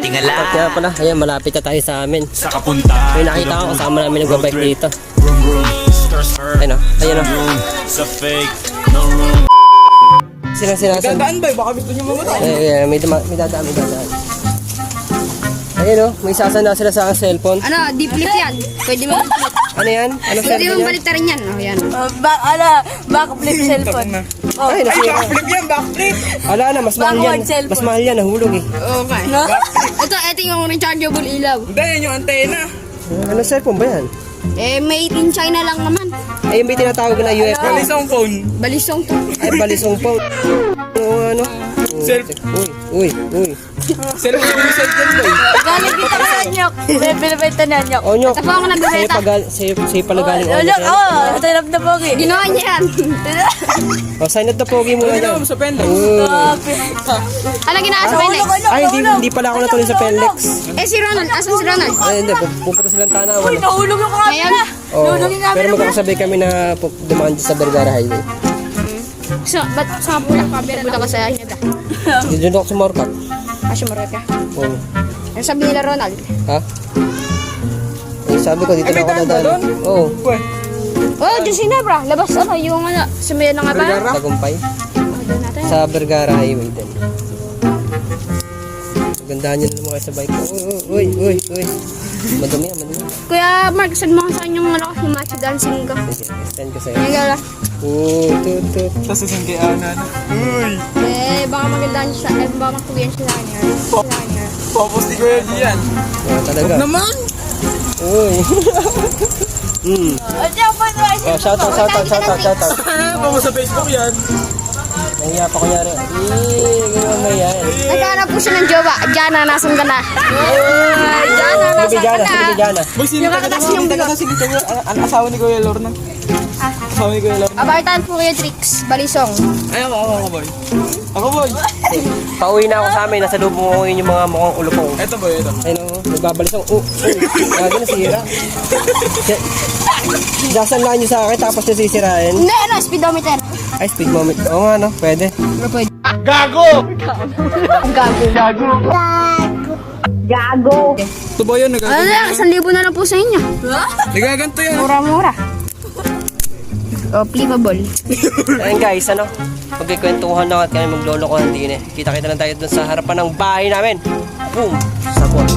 tingala. At kaya pala, ayan, malapit na tayo sa amin. Sa kapunta. May nakita ko, kasama namin nagbabike dito. Room, room, skirts hurt. Ayun o, ayun o. Sa fake, no room. Sinasan. Dadaan ba? Baka gusto niyo mamatay. May dadaan. Ayun o, may sasanda sila sa aking cellphone. Ano, deep flip yan. Pwede mo flip. Ano yan? Ano Pwede cellphone mong yan? baliktarin yan. Oh, yan. Backflip cellphone. Ay, Ay, nasira. backflip yan, backflip. Ala na, mas mahal yan. Backward cellphone. Mas mahal yan, nahulog eh. Okay. No? Ito yung rechargeable ilaw. Hindi, yan yung antena. Ano cellphone ba yan? Made in China lang naman. Ay, yung may tinatawag na UFO. Kalis ang phone. Balisong to. Ay, balisong phone. Ano? Uy. Cellphone yung cellphone boy. Galing kita na nyok. Binibenta na nyok. O nyok. Ito po ako nagbibenta. Sa'yo pala galing o Nyok, nyok. ito na pogi. Ginawa niya yan. O, sign up na pogi muna Ano dyan. mo sa pendex? Ano ginawa sa Felix? Ay, hindi pala ako natuloy sa Penlex. Si Ronald. Asan si Ronald? Ay, hindi. Pupunta silang tanawan. Nahulog yung Ngayon? Oh, pero magkakasabay kami na dumaan sa Vergara Highway. So, ba't sa pula? Punta ka sa Hinebra. Dito ako sumorkat. Sumarot ka. Oh. Ano sabi nila Ronald? Ha? Eh, sabi ko, dito na ako dadaan. Oo. Boy. Oh, dyan si Hinebra. Labas yung ano. Sumayan na nga ba? Tagumpay. Doon natin. Sa Vergara Highway din. Gandahan nyo na naman kayo sa bike ko. Uy. Madumi yan. Kuya Mark, saan mo saan yung ano, yung macho dancing ko? Sige, extend ko sa'yo. Ngayon gala. Tut. Tapos isang kay Ana. Uy. Baka magandaan siya baka magkubiyan siya sa kanya. Popos ni Kuya Gian. Wala talaga. Naman. Uy. Oh, shout out. Popos sa Facebook yan. Nahiya pa kunyari. Gano'n na yan. Naghanap po siya ng jowa. Diana, nasan ka na? Diana, nasan ka na? Sige, Jana. Boy, sino taga si Kuya? Ang asawa ni Kuya Lorna. Asawa ni Kuya Lorna. Abartan po kayo tricks. Balisong. Ay, ako boy. Ako boy. Pauwi na ako sa amin. Nasa loob mo yung mga mukhang ulo ko. Ito boy, ito. Ayun o, nagbabalisang. Gagawin na sira. Sasanlaan nyo sa akin tapos nyo sisirain. Hindi, ano, speedometer. Ay, speed moment. Oo nga, no? Pwede. Ano pwede? Gago! Gago. Ito ba yun? Ano na, 1,000 na lang po sa inyo. Nagaganto yan. Mura-mura. Oh, flippable. Ayun guys, ano? Magkikwentuhan lang at kami maglolokohan din eh. Kita-kita lang tayo dun sa harapan ng bahay namin. Boom! Sakot.